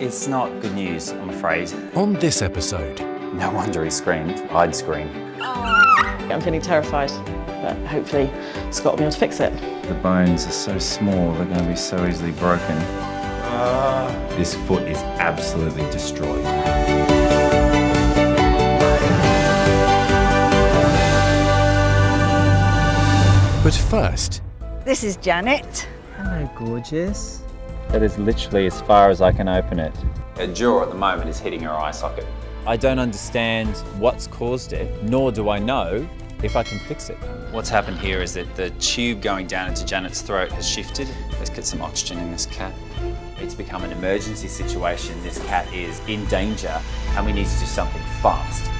It's not good news, I'm afraid. On this episode. No wonder he screamed. I'd scream. I'm feeling terrified, but hopefully Scott will be able to fix it. The bones are so small, they're going to be so easily broken. This foot is absolutely destroyed. But first... This is Janet. Hello, gorgeous. That is literally as far as I can open it. Her jaw at the moment is hitting her eye socket. I don't understand what's caused it, nor do I know if I can fix it. What's happened here is that the tube going down into Janet's throat has shifted. Let's get some oxygen in this cat. It's become an emergency situation. This cat is in danger and we need to do something fast.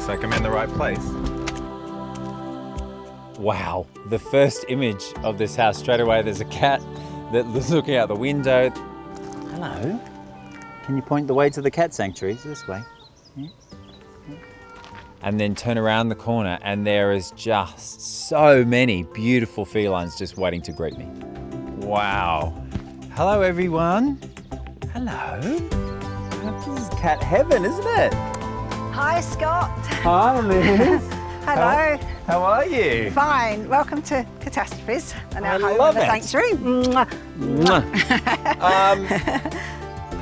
Looks like I'm in the right place. Wow, the first image of this house, straight away there's a cat that was looking out the window. Hello, can you point the way to the cat sanctuary? This way. Yeah. Yeah. And then turn around the corner and there is just so many beautiful felines just waiting to greet me. Wow. Hello everyone. Hello. This is cat heaven, isn't it? Hi, Scott. Hi, Liz. Hello. How are you? Fine. Welcome to Catastrophes and our I home love in the it. sanctuary.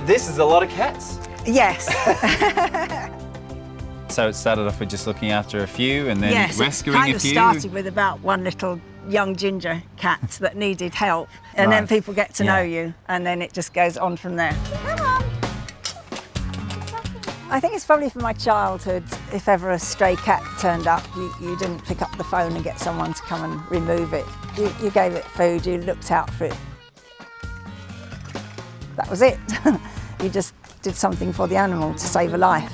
This is a lot of cats. Yes. So it started off with just looking after a few and then Yes. rescuing Kind a of few. started with about one little young ginger cat that needed help, and then Right. people get to know Yeah. you, and then it just goes on from there. Come on. I think it's probably from my childhood. If ever a stray cat turned up, you didn't pick up the phone and get someone to come and remove it. You gave it food, you looked out for it. That was it. You just did something for the animal to save a life.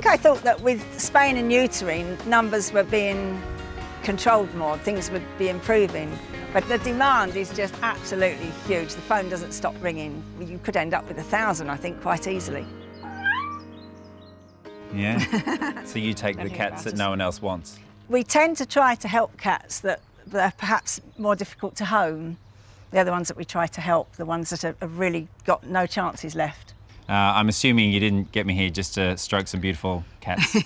I thought that with spaying and neutering, numbers were being controlled more, things would be improving. But the demand is just absolutely huge. The phone doesn't stop ringing. You could end up with 1,000, I think, quite easily. Yeah. So you take the cats that no one else wants. We tend to try to help cats that are perhaps more difficult to home. They're the ones that we try to help, the ones that have really got no chances left. I'm assuming you didn't get me here just to stroke some beautiful cats.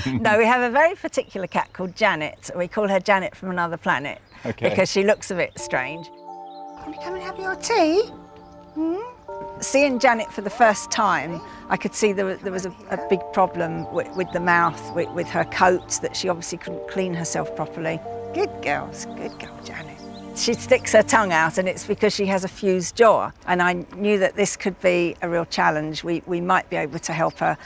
No, we have a very particular cat called Janet. We call her Janet from another planet. Okay. Because she looks a bit strange. Can you come and have your tea? Seeing Janet for the first time, I could see there was a big problem with the mouth, with her coat, that she obviously couldn't clean herself properly. Good girl, Janet. She sticks her tongue out and it's because she has a fused jaw. And I knew that this could be a real challenge. We might be able to help her,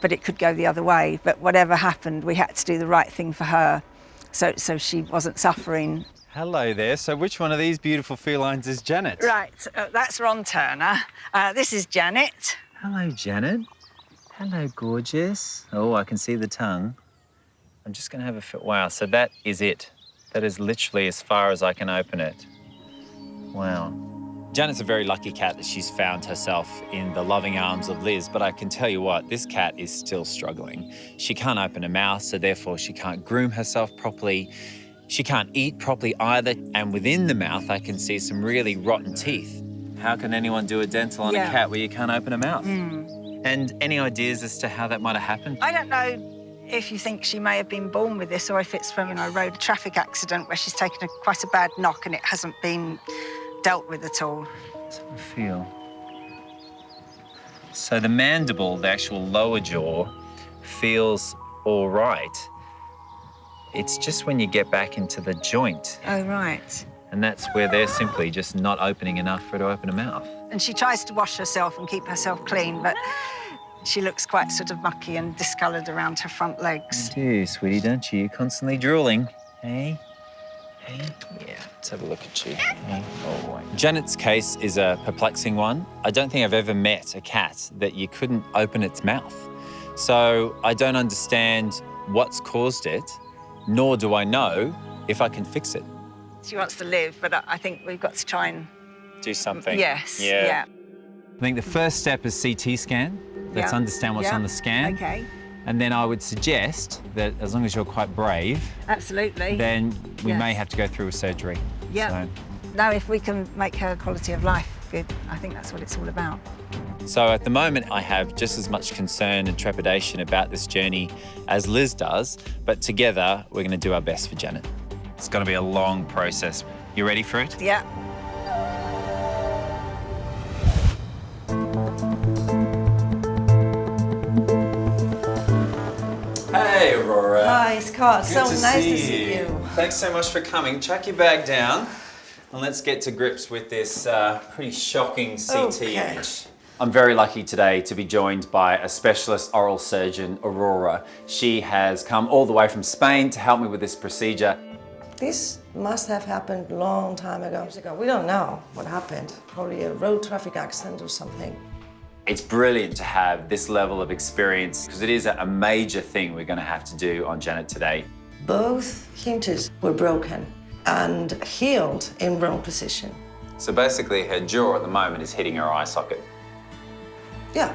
but it could go the other way. But whatever happened, we had to do the right thing for her, so she wasn't suffering. Hello there. So which one of these beautiful felines is Janet? Right, that's Ron Turner. This is Janet. Hello, Janet. Hello, gorgeous. Oh, I can see the tongue. I'm just going to have a fit. Wow, so that is it. That is literally as far as I can open it. Wow. Janet's a very lucky cat that she's found herself in the loving arms of Liz, but I can tell you what, this cat is still struggling. She can't open her mouth, so therefore she can't groom herself properly. She can't eat properly either, and within the mouth I can see some really rotten teeth. How can anyone do a dental on a cat where you can't open a mouth? And any ideas as to how that might have happened? I don't know if you think she may have been born with this or if it's from a road traffic accident where she's taken quite a bad knock and it hasn't been dealt with at all. Let's have a feel. So the mandible, the actual lower jaw, feels all right. It's just when you get back into the joint. Oh, right. And that's where they're simply just not opening enough for her to open her mouth. And she tries to wash herself and keep herself clean, but she looks quite sort of mucky and discoloured around her front legs. You do, sweetie, don't you? You're constantly drooling. Hey? Hey? Yeah, let's have a look at you. Hey? Oh, boy. Janet's case is a perplexing one. I don't think I've ever met a cat that you couldn't open its mouth. So I don't understand what's caused it, nor do I know if I can fix it. She wants to live, but I think we've got to try and... Do something. Yes, Yeah. yeah. I think the first step is CT scan. Let's Yeah. understand what's Yeah. on the scan. Okay, And then I would suggest that as long as you're quite brave, absolutely. then we Yes. may have to go through a surgery. Yeah. So, Now, if we can make her quality of life good, I think that's what it's all about. so at the moment, I have just as much concern and trepidation about this journey as Liz does, but together we're going to do our best for Janet. It's going to be a long process. You ready for it? Yeah. Hey, Aurora. Hi, Scott. Good So to nice see to see you. Thanks so much for coming. Chuck your bag down and let's get to grips with this pretty shocking CT Okay. image. I'm very lucky today to be joined by a specialist oral surgeon, Aurora. She has come all the way from Spain to help me with this procedure. This must have happened a long time ago. We don't know what happened. Probably a road traffic accident or something. It's brilliant to have this level of experience because it is a major thing we're going to have to do on Janet today. Both hinges were broken and healed in wrong position. So basically her jaw at the moment is hitting her eye socket. Yeah.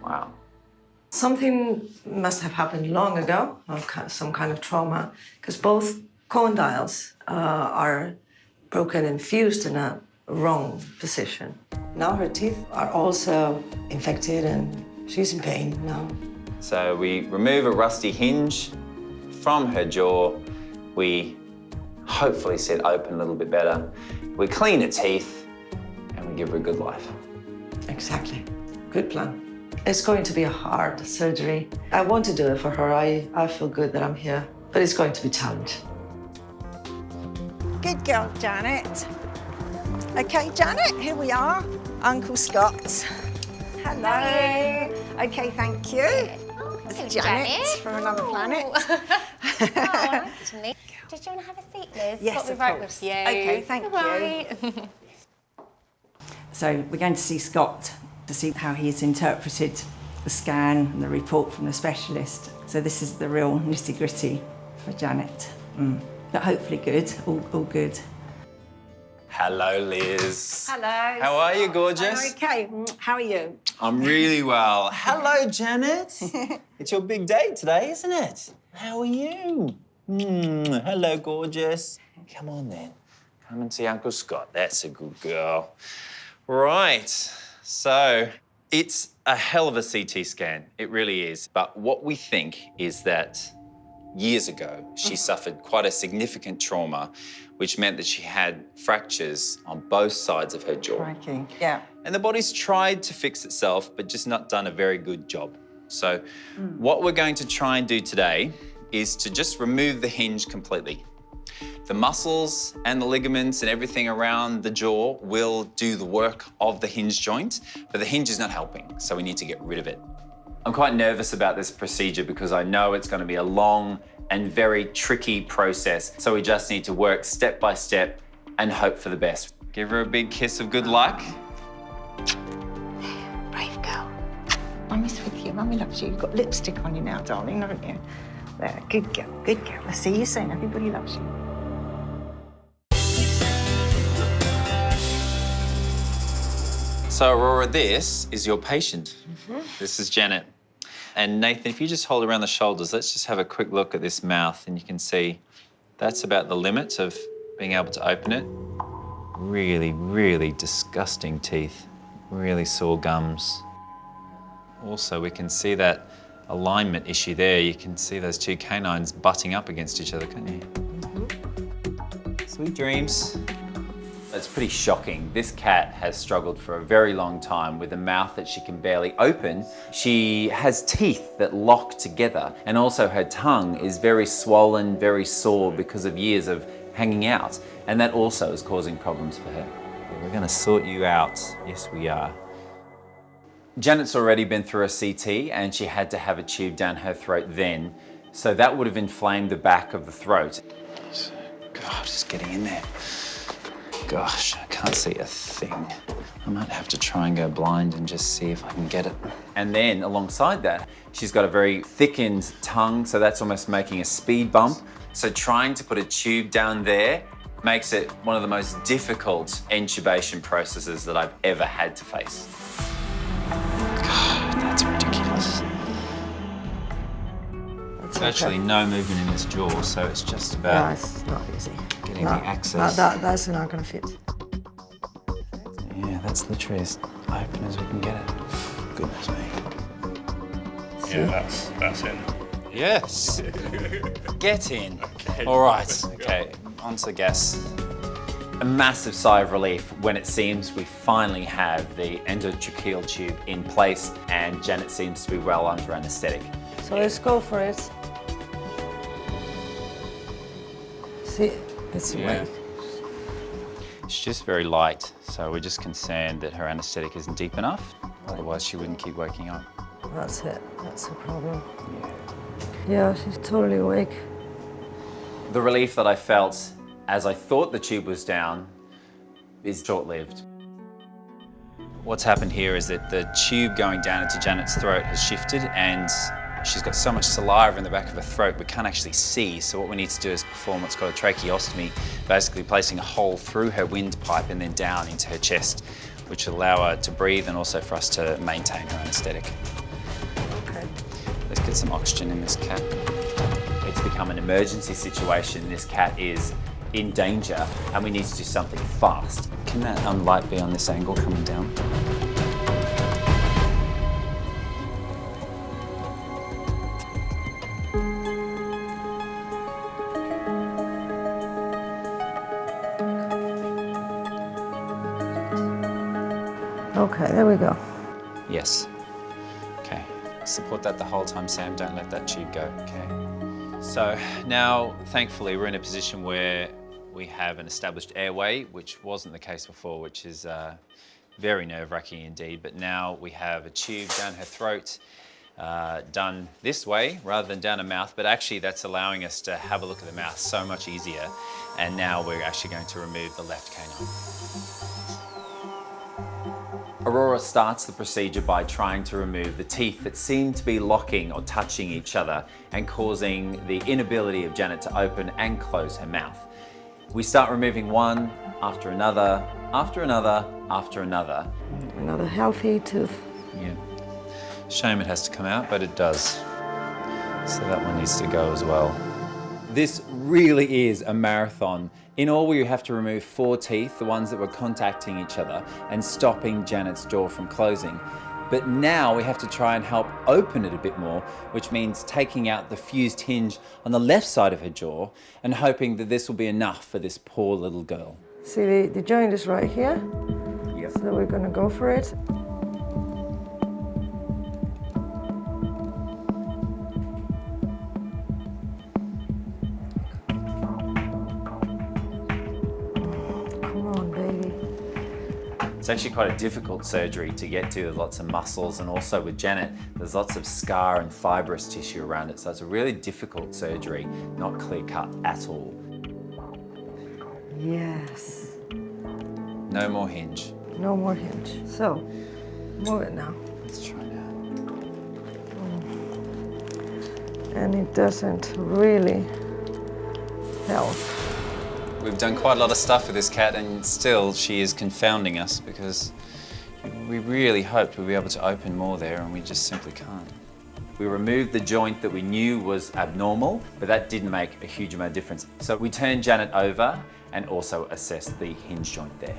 Wow. Something must have happened long ago, some kind of trauma, because both condyles are broken and fused in a wrong position. Now her teeth are also infected and she's in pain now. So we remove a rusty hinge from her jaw. We hopefully sit open a little bit better. We clean her teeth and we give her a good life. Exactly. Good plan. It's going to be a hard surgery. I want to do it for her. I feel good that I'm here, but it's going to be a challenge. Good girl, Janet. Okay, Janet, here we are. Uncle Scott. Hello. Okay, thank you. Hello, Janet from another planet. Oh, nice to meet you. Did you want to have a seat, Liz? Yes, Got me of right course. with you. Okay, thank you. Right. So we're going to see Scott to see how he has interpreted the scan and the report from the specialist. So this is the real nitty-gritty for Janet. But hopefully good, all good. Hello, Liz. Hello. How are you, gorgeous? I'm okay. How are you? I'm really well. Hello, Janet. It's your big day today, isn't it? How are you? Hello, gorgeous. Come on, then. Come and see Uncle Scott. That's a good girl. Right. So it's a hell of a CT scan. It really is. But what we think is that years ago, she suffered quite a significant trauma, which meant that she had fractures on both sides of her jaw. Crikey. Yeah. And the body's tried to fix itself, but just not done a very good job. So what we're going to try and do today is to just remove the hinge completely. The muscles and the ligaments and everything around the jaw will do the work of the hinge joint, but the hinge is not helping, so we need to get rid of it. I'm quite nervous about this procedure because I know it's going to be a long and very tricky process, so we just need to work step by step and hope for the best. Give her a big kiss of good luck. Brave girl. Mummy's with you. Mummy loves you. You've got lipstick on you now, darling, haven't you? There, good girl, good girl. I'll see you soon. Everybody loves you. So, Aurora, this is your patient. This is Janet. And Nathan, if you just hold around the shoulders, let's just have a quick look at this mouth and you can see that's about the limit of being able to open it. Really, really disgusting teeth. Really sore gums. Also, we can see that alignment issue there. You can see those two canines butting up against each other, can't you? Sweet dreams. It's pretty shocking. This cat has struggled for a very long time with a mouth that she can barely open. She has teeth that lock together, and also her tongue is very swollen, very sore because of years of hanging out, and that also is causing problems for her. We're going to sort you out. Yes, we are. Janet's already been through a CT and she had to have a tube down her throat then, so that would have inflamed the back of the throat. God, just getting in there. Gosh, I can't see a thing. I might have to try and go blind and just see if I can get it. And then alongside that, she's got a very thickened tongue, so that's almost making a speed bump. So trying to put a tube down there makes it one of the most difficult intubation processes that I've ever had to face. God, that's ridiculous. There's actually no movement in this jaw, so it's just No, about it's not easy. getting the access. That's not gonna fit. Yeah, that's literally as open as we can get it. Goodness me. Yeah, that's it. Yes. Get in. Okay. All right. Okay. Onto the gas. A massive sigh of relief when it seems we finally have the endotracheal tube in place and Janet seems to be well under anaesthetic. So let's go for it. See, it's awake. She's just very light, so we're just concerned that her anaesthetic isn't deep enough. Otherwise, she wouldn't keep waking up. That's it. That's the problem. Yeah, she's totally awake. The relief that I felt as I thought the tube was down is short-lived. What's happened here is that the tube going down into Janet's throat has shifted and she's got so much saliva in the back of her throat we can't actually see. So what we need to do is perform what's called a tracheostomy, basically placing a hole through her windpipe and then down into her chest, which will allow her to breathe and also for us to maintain her anaesthetic. Okay. Let's get some oxygen in this cat. It's become an emergency situation. This cat is in danger and we need to do something fast. Can that light be on this angle coming down? Okay, there we go. Yes. Okay. Support that the whole time, Sam. Don't let that tube go, okay? So now, thankfully, we're in a position where we have an established airway, which wasn't the case before, which is very nerve-wracking indeed. But now we have a tube down her throat, done this way rather than down her mouth, but actually that's allowing us to have a look at the mouth so much easier. And now we're actually going to remove the left canine. Aurora starts the procedure by trying to remove the teeth that seem to be locking or touching each other and causing the inability of Janet to open and close her mouth. We start removing one after another, after another, after another. Another healthy tooth. Yeah. Shame it has to come out, but it does. So that one needs to go as well. This really is a marathon. In all, we have to remove 4 teeth, the ones that were contacting each other and stopping Janet's jaw from closing. But now we have to try and help open it a bit more, which means taking out the fused hinge on the left side of her jaw and hoping that this will be enough for this poor little girl. See, the joint is right here. Yep. So we're gonna go for it. It's actually quite a difficult surgery to get to. There's lots of muscles, and also with Janet, there's lots of scar and fibrous tissue around it. So it's a really difficult surgery, not clear cut at all. Yes. No more hinge. No more hinge. So, move it now. Let's try now. And it doesn't really help. We've done quite a lot of stuff with this cat, and still she is confounding us because we really hoped we'd be able to open more there, and we just simply can't. We removed the joint that we knew was abnormal, but that didn't make a huge amount of difference. So we turned Janet over and also assessed the hinge joint there.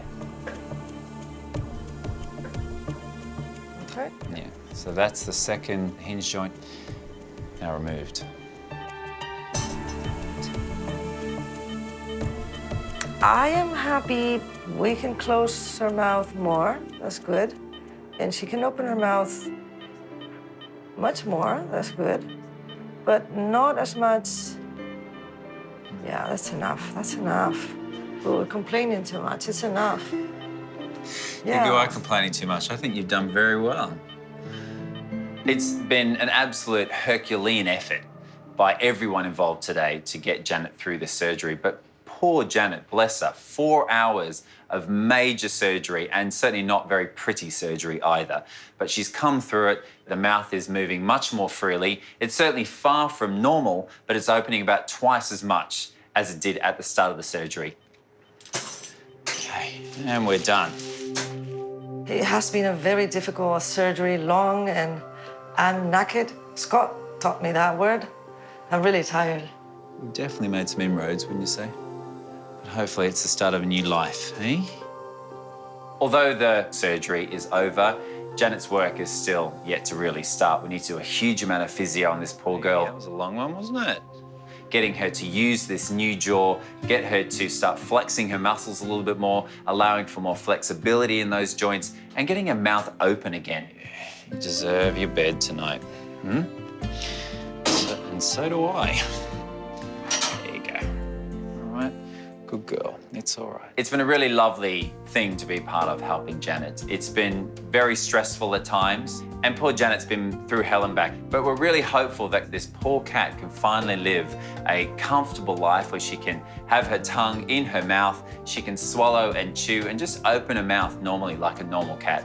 Okay. Yeah, so that's the second hinge joint now removed. I am happy we can close her mouth more. That's good. And she can open her mouth much more. That's good. But not as much. Yeah, that's enough. That's enough. We were complaining too much. It's enough. Yeah. You are complaining too much. I think you've done very well. It's been an absolute Herculean effort by everyone involved today to get Janet through this surgery. But poor Janet, bless her, 4 hours of major surgery, and certainly not very pretty surgery either. But she's come through it. The mouth is moving much more freely. It's certainly far from normal, but it's opening about twice as much as it did at the start of the surgery. and we're done. It has been a very difficult surgery, long, and I'm knackered. Scott taught me that word. I'm really tired. We've definitely made some inroads, wouldn't you say? But hopefully it's the start of a new life, eh? Although the surgery is over, Janet's work is still yet to really start. We need to do a huge amount of physio on this poor girl. That was a long one, wasn't it? Getting her to use this new jaw, get her to start flexing her muscles a little bit more, allowing for more flexibility in those joints, and getting her mouth open again. You deserve your bed tonight, And so do I. There you go. All right, good girl, it's all right. It's been a really lovely thing to be part of helping Janet. It's been very stressful at times, and poor Janet's been through hell and back. But we're really hopeful that this poor cat can finally live a comfortable life where she can have her tongue in her mouth, she can swallow and chew and just open her mouth normally like a normal cat.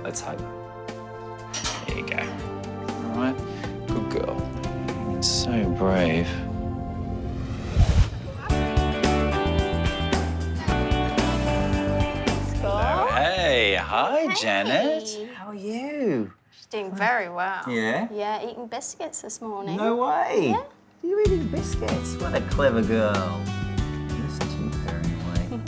Let's hope. There you go. All right, good girl. You're so brave. Hey, hi, Janet. How are you? She's doing very well. Yeah? Yeah, eating biscuits this morning. No way. Yeah. You're eating biscuits. What a clever girl. Listen to her anyway.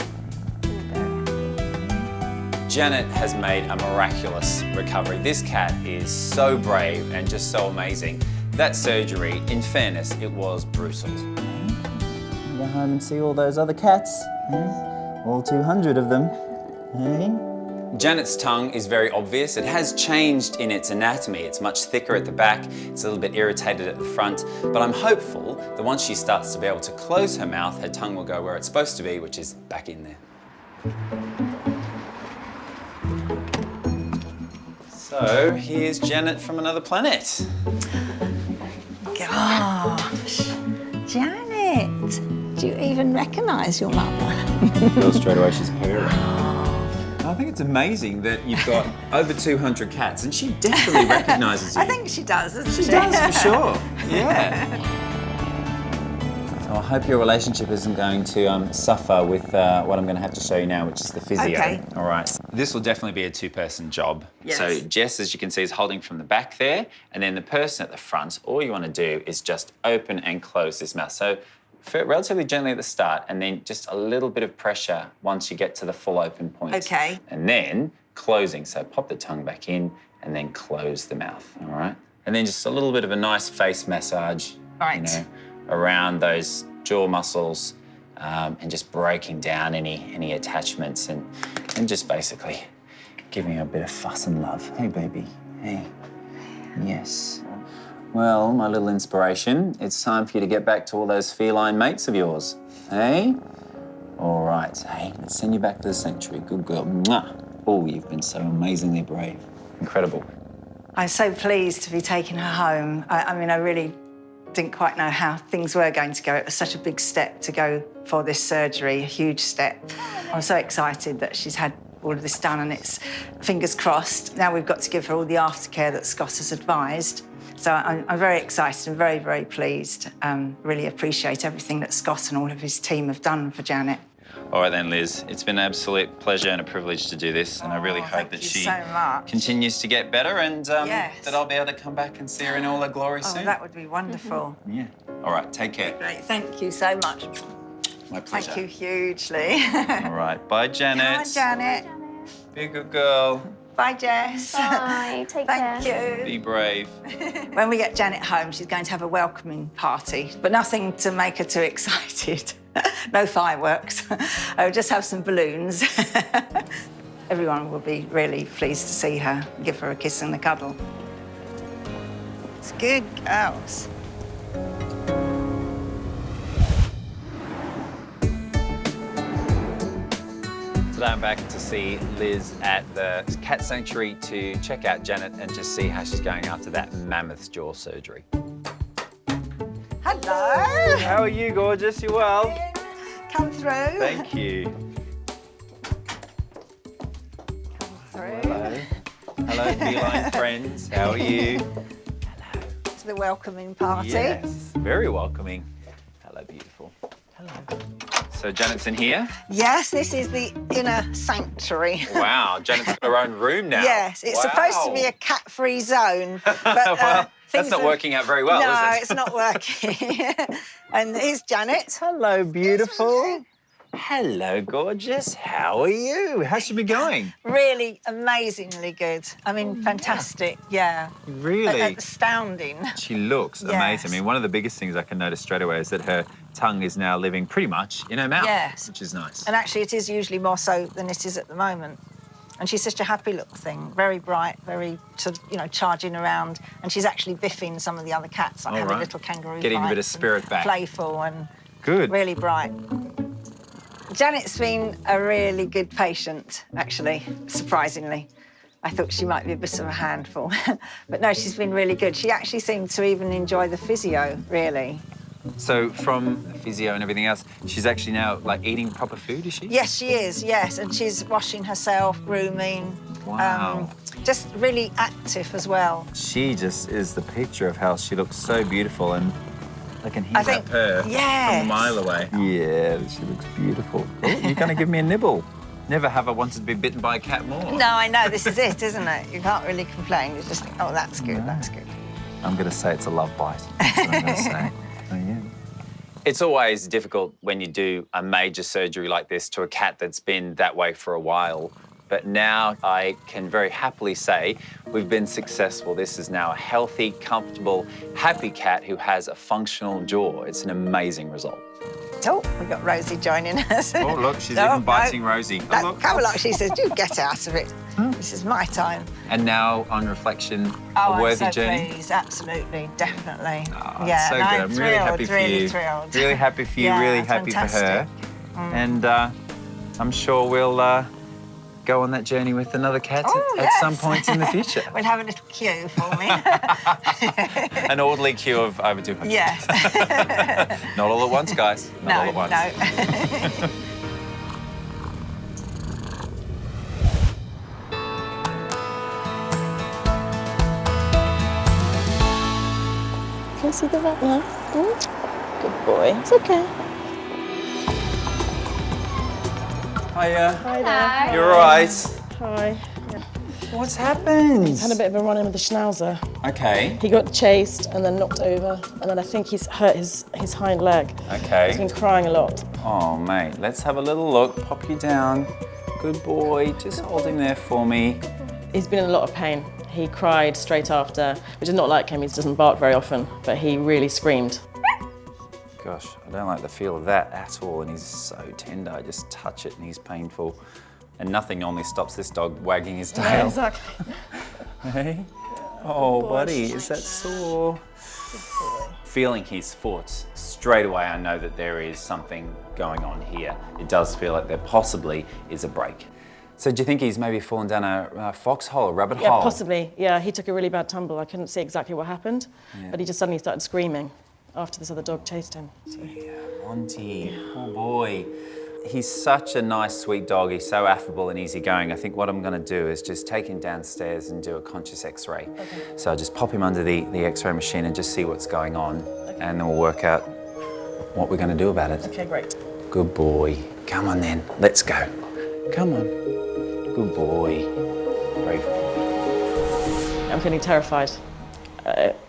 Janet has made a miraculous recovery. This cat is so brave and just so amazing. That surgery, in fairness, it was brutal. Go home and see all those other cats. All 200 of them. Janet's tongue is very obvious. It has changed in its anatomy. It's much thicker at the back. It's a little bit irritated at the front. But I'm hopeful that once she starts to be able to close her mouth, her tongue will go where it's supposed to be, which is back in there. So here's Janet from another planet. Gosh, Janet, do you even recognise your mother? Feel straight away she's purring. I think it's amazing that you've got over 200 cats, and she definitely recognises you. I think she does, doesn't she? She does, for sure. Yeah. So I hope your relationship isn't going to suffer with what I'm going to have to show you now, which is the physio. Okay. All right. This will definitely be a two-person job. Yes. So Jess, as you can see, is holding from the back there, and then the person at the front, all you want to do is just open and close this mouth. So relatively gently at the start, and then just a little bit of pressure once you get to the full open point. Okay. And then closing. So pop the tongue back in and then close the mouth, all right? And then just a little bit of a nice face massage, Right. you know, around those jaw muscles, and just breaking down any attachments and just basically giving her a bit of fuss and love. Hey, baby. Hey. Yes. Well, my little inspiration, it's time for you to get back to all those feline mates of yours. Hey? All right. Hey, let's send you back to the sanctuary. Good girl. Mwah. Oh, you've been so amazingly brave. Incredible. I'm so pleased to be taking her home. I mean, I really didn't quite know how things were going to go. It was such a big step to go for this surgery, a huge step. I'm so excited that she's had all of this done, and it's fingers crossed. Now we've got to give her all the aftercare that Scott has advised. So I'm very excited and very, very pleased. Really appreciate everything that Scott and all of his team have done for Janet. All right then, Liz. It's been an absolute pleasure and a privilege to do this, and I really hope that she continues to get better, and that I'll be able to come back and see her in all her glory soon. Oh, that would be wonderful. Yeah. All right, take care. Great, thank you so much. My pleasure. Thank you hugely. All right, bye, Janet. Bye, Janet. Be a good girl. Bye, Jess. Bye, take care. Thank you. Be brave. When we get Janet home, she's going to have a welcoming party, but nothing to make her too excited. No fireworks. I'll just have some balloons. Everyone will be really pleased to see her, give her a kiss and a cuddle. It's good girls. Today I'm back to see Liz at the cat sanctuary to check out Janet and just see how she's going after that mammoth jaw surgery. Hello. How are you, gorgeous? You well? Come through. Thank you. Hello. Hello, feline friends. How are you? Hello. To the welcoming party. Yes, very welcoming. Hello, beautiful. Hello. So Janet's in here. Yes, this is the inner sanctuary. Wow, Janet's got her own room now. Yes, it's supposed to be a cat-free zone. But, well, that's not working out very well, no, is it? it's not working. And here's Janet. Hello, beautiful. Hello, gorgeous. How are you? How's she been going? Really amazingly good. I mean, fantastic, yeah. Really? Astounding. She looks Yes. amazing. I mean, one of the biggest things I can notice straight away is that her tongue is now living pretty much in her mouth, Yes. which is nice. And actually, it is usually more so than it is at the moment. And she's such a happy little thing, very bright, very sort of, you know, charging around. And she's actually biffing some of the other cats, like having little kangaroo Getting a bit of fights and spirit back. Playful and Good. really bright. Janet's been a really good patient, actually, surprisingly. I thought she might be a bit of a handful. But no, she's been really good. She actually seemed to even enjoy the physio, really. So from physio and everything else, she's actually now like eating proper food, is she? Yes, she is, yes. And she's washing herself, grooming. Wow. Just really active as well. She just is the picture of how she looks so beautiful, and I can hear I think, that purr from yes. a mile away. Yeah, she looks beautiful. Oh, you're going to give me a nibble. Never have I wanted to be bitten by a cat more. No, I know, this is it, isn't it? You can't really complain. You just think, oh, that's good, that's good. I'm going to say it's a love bite. That's what I'm going to say. Oh, yeah. It's always difficult when you do a major surgery like this to a cat that's been that way for a while. But now I can very happily say we've been successful. This is now a healthy, comfortable, happy cat who has a functional jaw. It's an amazing result. Oh, we've got Rosie joining us. Oh, look, she's No, even biting no. Rosie. Oh, That, look. come along, she says, you get out of it. This is my time. And now, on reflection, Oh, a worthy I'm so journey. pleased, absolutely, definitely. Oh, yeah, it's so no, good. I'm thrilled, really happy for really you. thrilled. Really happy for you, Yeah, really happy fantastic. for her. And I'm sure we'll go on that journey with another cat at some point in the future. We'll have a little queue for me. An orderly queue of over 200. Yes. Not all at once, guys. Not all at once. No. Can you see the vet now? Good boy. It's okay. Hiya. Hi there. You're all right. Hi. What's happened? He's had a bit of a run-in with the schnauzer. Okay. He got chased and then knocked over, and then I think he's hurt his hind leg. He's Okay. been crying a lot. Oh, mate, let's have a little look. Pop you down. Good boy. Just hold him there for me. He's been in a lot of pain. He cried straight after, which is not like him. He doesn't bark very often, but he really screamed. Gosh, I don't like the feel of that at all, and he's so tender. I just touch it and he's painful. And nothing normally stops this dog wagging his tail. Yeah, exactly. Hey? Oh, buddy, is that sore? Feeling his foot, straight away I know that there is something going on here. It does feel like there possibly is a break. So do you think he's maybe fallen down a foxhole, a rabbit Yeah, hole? possibly. Yeah, he took a really bad tumble. I couldn't see exactly what happened, but he just suddenly started screaming after this other dog chased him. So. Yeah, Monty, oh boy. He's such a nice, sweet dog. He's so affable and easygoing. I think what I'm going to do is just take him downstairs and do a conscious X-ray. Okay. So I'll just pop him under the X-ray machine and just see what's going on, and then we'll work out what we're going to do about it. Okay, great. Good boy. Come on then, let's go. Come on. Good boy. Brave boy. I'm feeling terrified.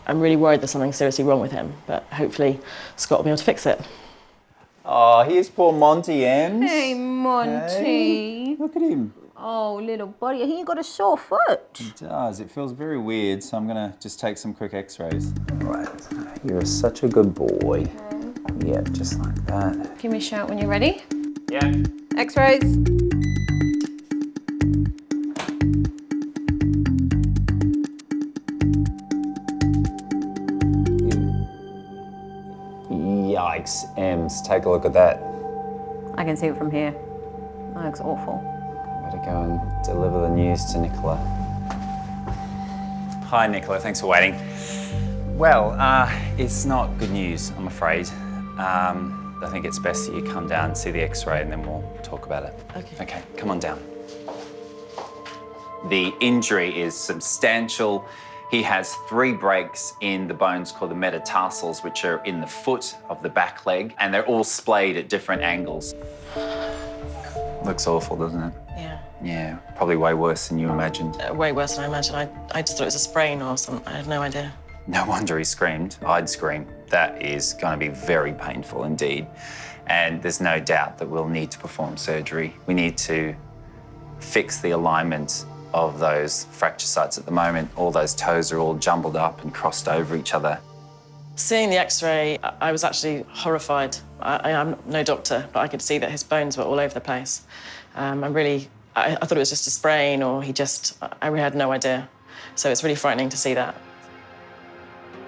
I'm really worried there's something seriously wrong with him, but hopefully Scott will be able to fix it. Oh, here's poor Monty, Ems. Hey, Monty. Hey, look at him. Oh, little buddy, he ain't got a sore foot. He does. It feels very weird, so I'm going to just take some quick X-rays. Right. You're such a good boy. Yeah, just like that. Give me a shout when you're ready. Yeah. X-rays. Yikes, Ems, take a look at that. I can see it from here. That looks awful. Better go and deliver the news to Nicola. Hi, Nicola, thanks for waiting. Well, it's not good news, I'm afraid. I think it's best that you come down and see the X-ray and then we'll talk about it. Okay. Okay, come on down. The injury is substantial He has 3 breaks in the bones called the metatarsals, which are in the foot of the back leg, and they're all splayed at different angles. Looks awful, doesn't it? Yeah. Yeah, probably way worse than you imagined. Way worse than I imagined. I just thought it was a sprain or something. I had no idea. No wonder he screamed. I'd scream. That is going to be very painful indeed. And there's no doubt that we'll need to perform surgery. We need to fix the alignment of those fracture sites. At the moment, all those toes are all jumbled up and crossed over each other. Seeing the X-ray, I was actually horrified. I'm no doctor, but I could see that his bones were all over the place. I thought it was just a sprain, or I really had no idea. So it's really frightening to see that.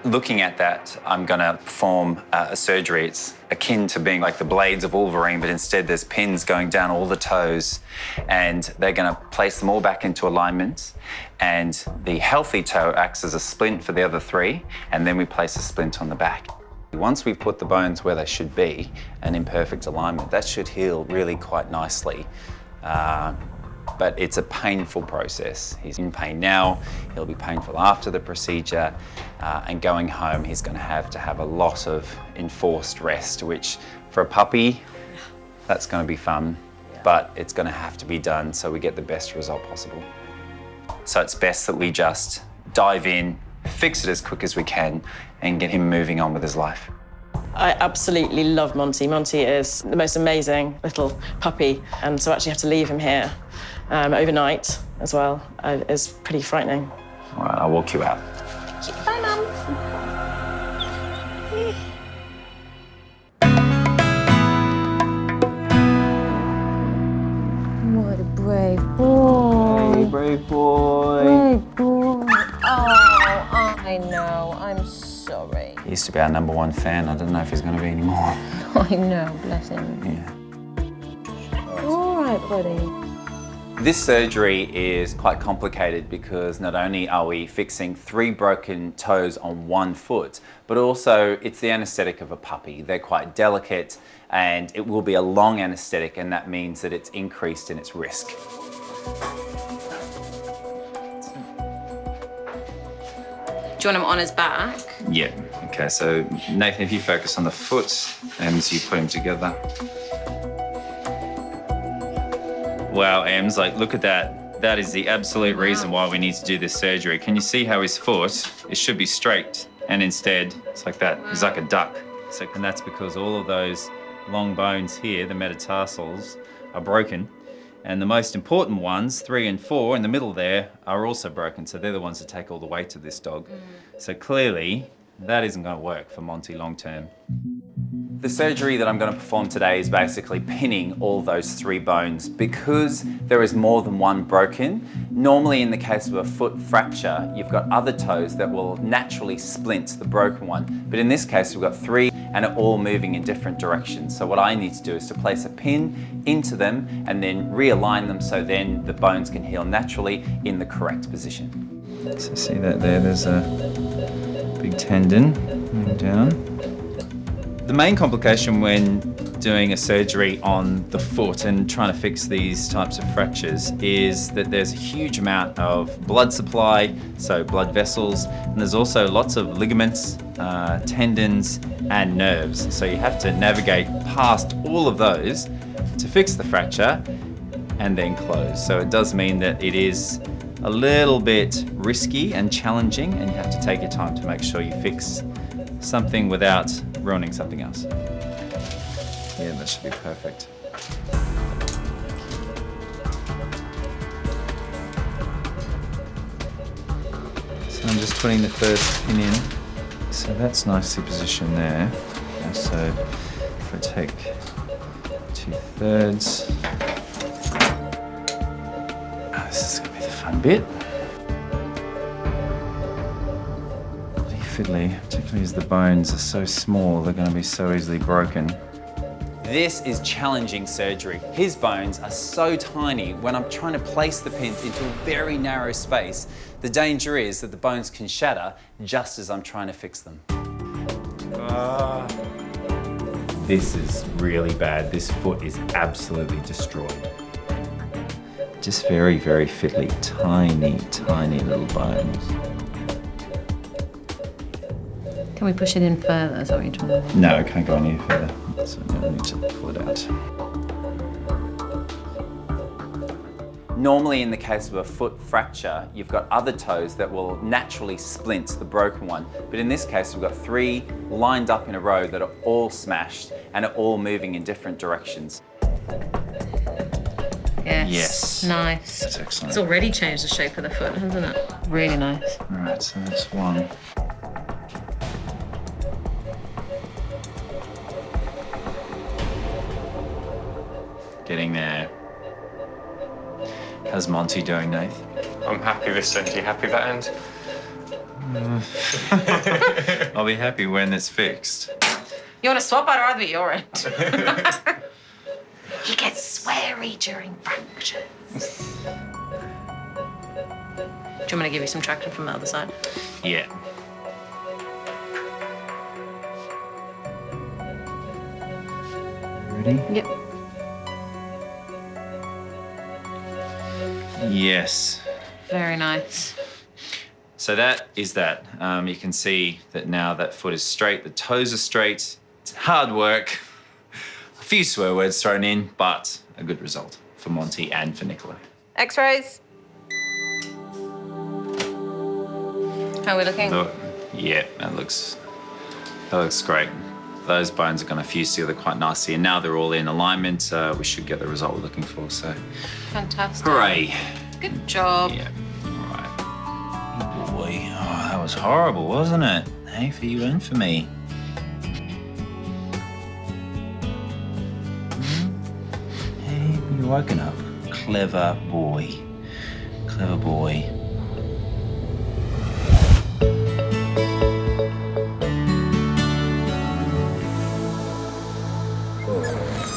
Looking at that, I'm going to perform a surgery. It's akin to being like the blades of Wolverine, but instead there's pins going down all the toes, and they're going to place them all back into alignment, and the healthy toe acts as a splint for the other 3, and then we place a splint on the back. Once we've put the bones where they should be and in perfect alignment, that should heal really quite nicely. But it's a painful process. He's in pain now, he'll be painful after the procedure, and going home he's going to have a lot of enforced rest, which for a puppy, that's going to be fun, but it's going to have to be done so we get the best result possible. So it's best that we just dive in, fix it as quick as we can, and get him moving on with his life. I absolutely love Monty. Monty is the most amazing little puppy, and so actually have to leave him here overnight as well is pretty frightening. All right, I'll walk you out. Bye, Mum. What a brave boy. Hey, brave boy. Brave boy. Oh, I know. I'm sorry. He used to be our #1 fan. I don't know if he's going to be anymore. I know, bless him. Yeah. All right, buddy. This surgery is quite complicated because not only are we fixing 3 broken toes on 1 foot, but also it's the anaesthetic of a puppy. They're quite delicate, and it will be a long anaesthetic, and that means that it's increased in its risk. Do you want him on his back? Yeah. Okay, so Nathan, if you focus on the foot and you put them together. Wow, Ems, like, look at that. That is the absolute reason why we need to do this surgery. Can you see how his foot, it should be straight, and instead it's like that. He's like a duck. So, and that's because all of those long bones here, the metatarsals, are broken. And the most important ones, 3 and 4 in the middle there, are also broken. So they're the ones that take all the weight of this dog. So clearly, that isn't going to work for Monty long term. The surgery that I'm going to perform today is basically pinning all those 3 bones. Because there is more than 1 broken, normally in the case of a foot fracture, you've got other toes that will naturally splint the broken one. But in this case, we've got 3 and are all moving in different directions. So what I need to do is to place a pin into them and then realign them so then the bones can heal naturally in the correct position. So see that there, there's a big tendon going down. The main complication when doing a surgery on the foot and trying to fix these types of fractures is that there's a huge amount of blood supply, so blood vessels, and there's also lots of ligaments, tendons, and nerves. So you have to navigate past all of those to fix the fracture and then close. So it does mean that it is a little bit risky and challenging, and you have to take your time to make sure you fix something without ruining something else. Yeah, that should be perfect. So I'm just putting the first pin in. So that's nicely positioned there. And so if I take 2/3, this is going to be the fun bit. Fiddly, particularly as the bones are so small, they're going to be so easily broken. This is challenging surgery. His bones are so tiny. When I'm trying to place the pins into a very narrow space, the danger is that the bones can shatter just as I'm trying to fix them. This is really bad. This foot is absolutely destroyed. Just very, very fiddly, tiny, tiny little bones. Can we push it in further? Is that what you're trying to do? No, it can't go any further. So now we need to pull it out. Normally in the case of a foot fracture, you've got other toes that will naturally splint the broken one. But in this case, we've got 3 lined up in a row that are all smashed and are all moving in different directions. Yes. Yes. Nice. That's excellent. It's already changed the shape of the foot, hasn't it? Really nice. All right, so that's one. Getting there. How's Monty doing, Nath? I'm happy this end. You happy that end? I'll be happy when it's fixed. You want to swap? I'd rather be your end. He gets sweary during fractures. Do you want me to give you some traction from the other side? Yeah. Ready? Yep. Yes. Very nice. So that is that. You can see that now that foot is straight, the toes are straight. It's hard work. A few swear words thrown in, but a good result for Monty and for Nicola. X-rays. How are we looking? Look, yeah, that looks great. Those bones are going to fuse together quite nicely, and now they're all in alignment. We should get the result we're looking for. So, Fantastic. hooray! Good job. Yeah. All right. Oh boy, oh, that was horrible, wasn't it? Hey, for you and for me. Hey, you're woken up. Clever boy. Clever boy.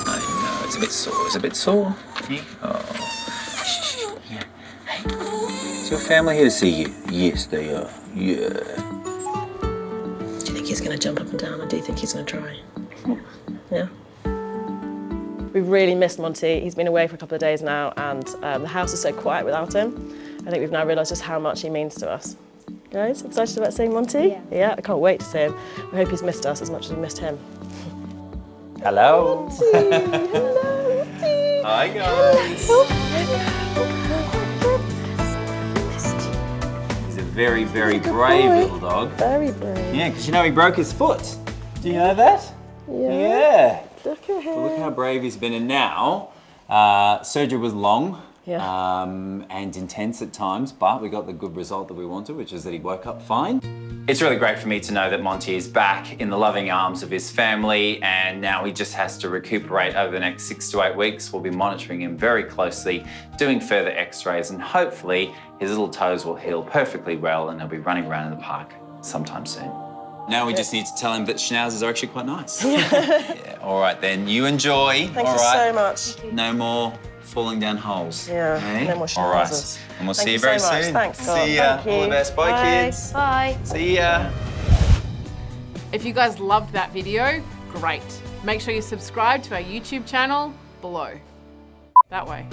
I know, it's a bit sore. It's a bit sore. Oh. Is your family here to see you? Yes, they are. Yeah. Do you think he's going to jump up and down, or do you think he's going to try? Yeah. We really missed Monty. He's been away for a couple of days now, and the house is so quiet without him. I think we've now realised just how much he means to us. Guys, excited about seeing Monty? Yeah, I can't wait to see him. We hope he's missed us as much as we missed him. Hello. Monty, hello, Monty. Hi, guys. He's a very, very brave little dog. Very brave. Yeah, because you know he broke his foot. Do you know that? Yeah. Look at him. Well, look how brave he's been. And now, surgery was long and intense at times, but we got the good result that we wanted, which is that he woke up fine. It's really great for me to know that Monty is back in the loving arms of his family, and now he just has to recuperate over the next 6 to 8 weeks. We'll be monitoring him very closely, doing further x-rays, and hopefully his little toes will heal perfectly well and he'll be running around in the park sometime soon. Now we just need to tell him that schnauzers are actually quite nice. Yeah, all right then, you enjoy. Thank you so much. No more falling down holes. Yeah, okay? no more All right, schnauzers. and we'll Thank see you you very so much. soon. Thanks, Scott. See ya. Thank you. All the best. Bye, kids. Bye. See ya. If you guys loved that video, great. Make sure you subscribe to our YouTube channel below. That way.